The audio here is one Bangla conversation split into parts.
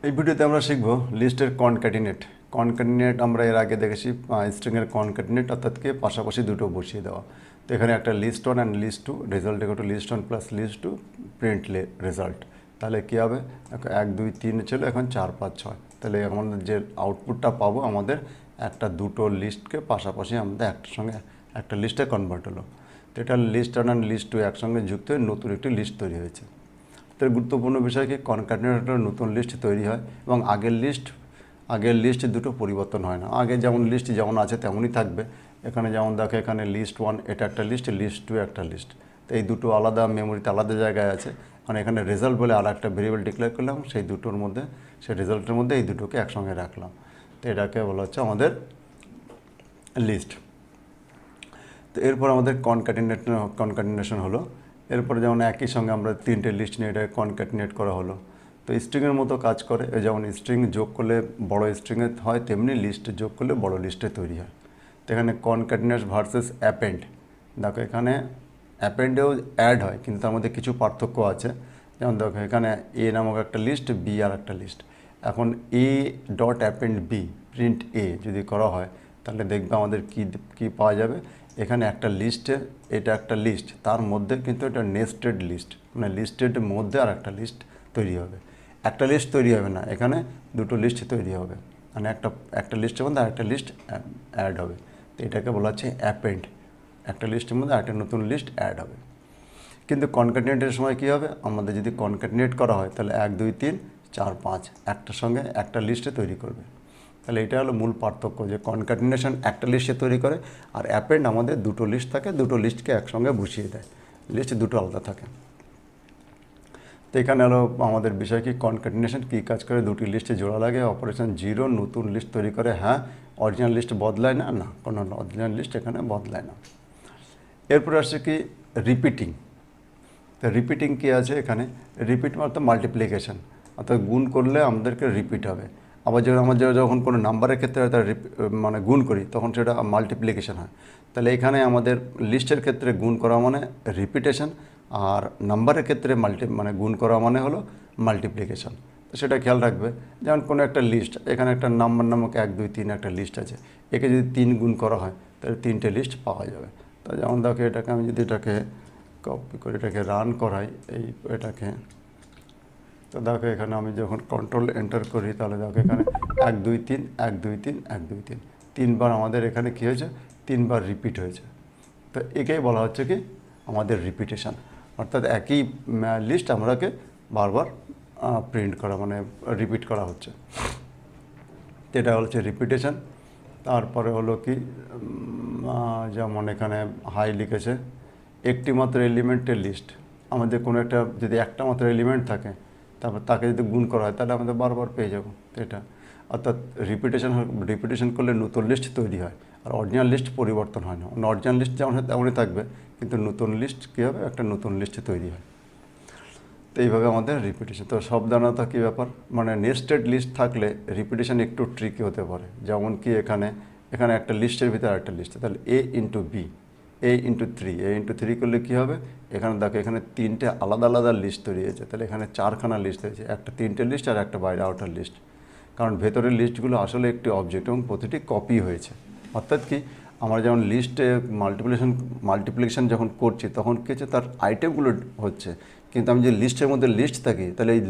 এই ভিডিওতে আমরা শিখব লিস্টের কনক্যাটিনেট। কনক্যাটিনেট আমরা এর আগে দেখেছি স্ট্রিংয়ের কনক্যাটিনেট অর্থাৎ কি পাশাপাশি দুটো বসিয়ে দেওয়া। তো এখানে একটা list one and list two, result equal to list one plus list two print result. তাহলে কী হবে, 1 2 3 ছিল, এখন 4 5 6। তাহলে আমাদের যে আউটপুটটা পাবো আমাদের একটা দুটো লিস্টকে পাশাপাশি আমাদের একটার সঙ্গে একটা লিস্টে কনভার্ট হলো। তো এটা list one and list two একসঙ্গে যুক্ত হয়ে নতুন একটি লিস্ট তৈরি হয়েছে। তো গুরুত্বপূর্ণ বিষয় কি, কনক্যাটিনেটর নতুন লিস্ট তৈরি হয় এবং আগের লিস্ট দুটো পরিবর্তন হয় না। আগে যেমন লিস্ট যেমন আছে তেমনই থাকবে। এখানে যেমন দেখো, এখানে লিস্ট ওয়ান এটা একটা লিস্ট, লিস্ট টু একটা লিস্ট। তো এই দুটো আলাদা মেমোরিতে আলাদা জায়গায় আছে। কারণ এখানে রেজাল্ট বলে আর একটা ভেরিয়েবল ডিক্লেয়ার করলাম, সেই দুটোর মধ্যে সেই রেজাল্টের মধ্যে এই দুটোকে একসঙ্গে রাখলাম। তো এটাকে বলা হচ্ছে আমাদের লিস্ট। তো এরপর আমাদের কনক্যাটিনেশন হলো। এরপরে যেমন একই সঙ্গে আমরা তিনটে লিস্ট নিয়ে এটা কনক্যাটিনেট করা হলো। তো স্ট্রিংয়ের মতো কাজ করে। যেমন স্ট্রিং যোগ করলে বড় স্ট্রিংয়ে হয়, তেমনি লিস্ট যোগ করলে বড় লিস্টে তৈরি হয়। তো এখানে কনক্যাটিনেট ভার্সেস অ্যাপেন্ড। দেখো এখানে অ্যাপেন্ডেও অ্যাড হয়, কিন্তু তার মধ্যে কিছু পার্থক্য আছে। যেমন দেখো এখানে এ নামক একটা লিস্ট, বি আর একটা লিস্ট। এখন a dot append b print a যদি করা হয়, তাহলে দেখবে আমাদের কি পাওয়া যাবে। এখানে একটা লিস্টে, এটা একটা লিস্ট, তার মধ্যে কিন্তু এটা নেস্টেড লিস্ট, মানে লিস্টের মধ্যে আর একটা লিস্ট তৈরি হবে। একটা লিস্ট তৈরি হবে না, এখানে দুটো লিস্ট তৈরি হবে, মানে একটা লিস্টের মধ্যে আরেকটা লিস্ট অ্যাড হবে। তো এটাকে বলা হচ্ছে অ্যাপেন্ড। একটা লিস্টের মধ্যে আরেকটা নতুন লিস্ট অ্যাড হবে। কিন্তু কনক্যাটিনেটের সময় কী হবে, আমাদের যদি কনক্যাটিনেট করা হয় তাহলে 1 2 3 4 5 একটার সঙ্গে একটা লিস্টে তৈরি করবে। তাহলে এটা হলো মূল পার্থক্য, যে কনক্যাটিনেশন একটা লিস্টে তৈরি করে, আর অ্যাপেন্ড আমাদের দুটো লিস্ট থাকে, দুটো লিস্টকে একসঙ্গে বসিয়ে দেয়, লিস্ট দুটো আলাদা থাকে। তো এখানে হলো আমাদের বিষয় কি, কনক্যাটিনেশন কী কাজ করে, দুটি লিস্টে জোড়া লাগে, অপারেশন জিরো নতুন লিস্ট তৈরি করে। হ্যাঁ, অরিজিনাল লিস্ট বদলায় না, না কোনো অরিজিনাল লিস্ট এখানে বদলায় না। এরপরে আসছে কি, রিপিটিং। তো রিপিটিং কী আছে এখানে, রিপিট মানে মাল্টিপ্লিকেশন, অর্থাৎ গুণ করলে আমাদেরকে রিপিট হবে। আবার যখন কোনো নাম্বারের ক্ষেত্রে তার মানে গুণ করি, তখন সেটা মাল্টিপ্লিকেশন হয়। তাহলে এখানে আমাদের লিস্টের ক্ষেত্রে গুণ করা মানে রিপিটেশন, আর নাম্বারের ক্ষেত্রে মানে গুণ করা মানে হলো মাল্টিপ্লিকেশন। তো সেটা খেয়াল রাখবে। যেমন কোনো একটা লিস্ট, এখানে একটা নাম্বার নামক 1 2 3 একটা লিস্ট আছে, একে যদি 3 গুণ করা হয় তাহলে 3টে লিস্ট পাওয়া যাবে। তো যেমন দেখো, এটাকে আমি যদি এটাকে কপি করে এটাকে রান করাই, এটাকে, তো দেখো এখানে আমি যখন কন্ট্রোল এন্টার করি, তাহলে দেখো এখানে 1 2 3 1 2 3 1 2 3 তিনবার আমাদের এখানে কী হয়েছে, তিনবার রিপিট হয়েছে। তো একেই বলা হচ্ছে কি আমাদের রিপিটেশন, অর্থাৎ একই লিস্ট আমরাকে বারবার প্রিন্ট করা, মানে রিপিট করা হচ্ছে। তো এটা হচ্ছে রিপিটেশন। তারপরে হলো কি, যেমন এখানে হাই লিখেছে, একটি মাত্র এলিমেন্টের লিস্ট। আমাদের কোনো একটা যদি একটা মাত্র এলিমেন্ট থাকে, তারপর তাকে যদি গুণ করা হয়, তাহলে আমাদের বারবার পেয়ে যাব। এটা অর্থাৎ রিপিটেশন করলে নতুন লিস্ট তৈরি হয়, আর অরিজিনাল লিস্ট পরিবর্তন হয় না। অরিজিনাল লিস্ট যেমন হয় তেমনই থাকবে, কিন্তু নতুন লিস্ট কী হবে, একটা নতুন লিস্ট তৈরি হয়। তো এইভাবে আমাদের রিপিটেশন। তো সাবধানতা কী ব্যাপার, মানে নেস্টেড লিস্ট থাকলে রিপিটেশন একটু ট্রিকি হতে পারে। যেমন কি এখানে একটা লিস্টের ভিতরে আরেকটা লিস্ট, তাহলে এ ইন্টু বি, এ ইন্টু থ্রি করলে কী হবে, এখানে দেখো এখানে তিনটে আলাদা আলাদা লিস্ট তৈরি হয়েছে। তাহলে এখানে 4খানা লিস্ট হয়েছে, একটা তিনটে লিস্ট আর একটা বাইরে আউটার লিস্ট। কারণ ভেতরের লিস্টগুলো আসলে একটি অবজেক্ট এবং প্রতিটি কপি হয়েছে। অর্থাৎ কি, আমরা যেমন লিস্টে মাল্টিপ্লিকেশন যখন করছি, তখন কী হচ্ছে, তার আইটেমগুলো হচ্ছে, কিন্তু আমি যে লিস্টের মধ্যে লিস্ট থাকি, তাহলে এই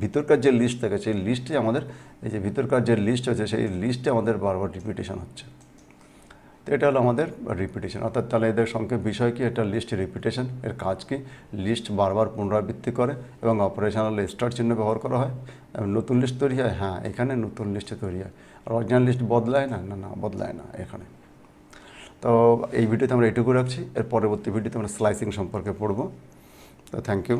ভিতরকার যে লিস্ট থাকে, সেই লিস্টে আমাদের, এই যে ভিতরকার যে লিস্ট হচ্ছে, সেই লিস্টে আমাদের বারবার রিপিটেশন হচ্ছে। তো এটা হলো আমাদের রিপিটেশন। অর্থাৎ তাহলে এদের সংক্ষেপ বিষয় কি, এটা লিস্ট রিপিটেশন। এর কাজ কি, লিস্ট বারবার পুনরাবৃত্তি করে এবং অপারেশনাল স্টার চিহ্ন ব্যবহার করা হয়। নতুন লিস্ট তৈরি হয়, হ্যাঁ এখানে নতুন লিস্ট তৈরি হয়। আর অরিজিনাল লিস্ট বদলায় না, না না বদলায় না এখানে। তো এই ভিডিওতে আমরা এটুকু রাখছি। এর পরবর্তী ভিডিওতে আমরা স্লাইসিং সম্পর্কে পড়ব। তো থ্যাংক ইউ।